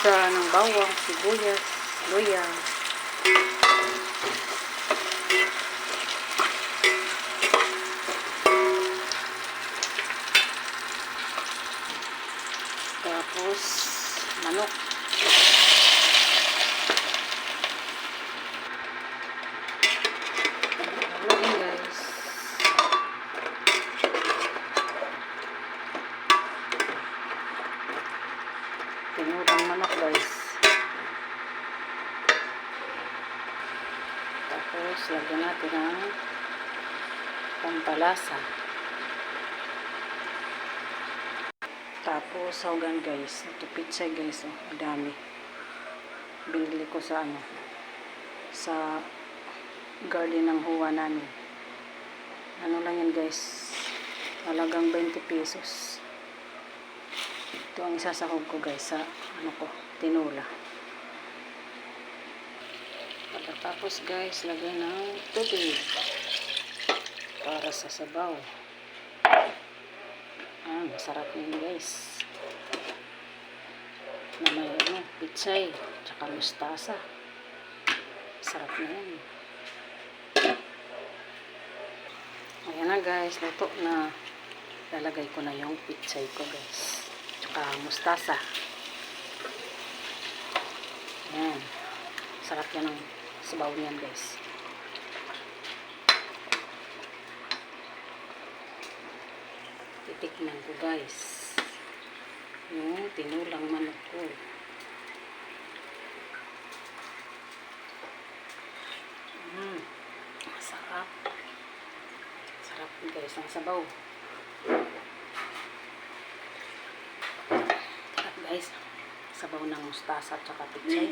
Salsa ng bawang, sibuyas, luya. Tapos manok. Lagyan guys. Tinurang manok guys. Tapos lagyan natin ng pampalasa. Tapos saugan guys. Ito pizza guys. Oh, dami. Binili ko sa sa garden ng huwa namin. Ano lang yan guys. Halagang 20 pesos. Ito ang isasahog ko guys sa tinola. Pagkatapos guys, lagyan ng tubig para sa sabaw. Masarap yun guys. Na may pitsay, tsaka mustasa. Sarap na yan. Ayan na guys, luto na. Lalagay ko na yung pitsay ko guys. Tsaka mustasa. Ayan. Sarap yan ang sabaw niyan guys. Titikman ko guys. Yung tinulang manok ko. Sarap. Sarap guys ang sabaw. Sarap guys. Sabaw ng mustasa at saka pitsay.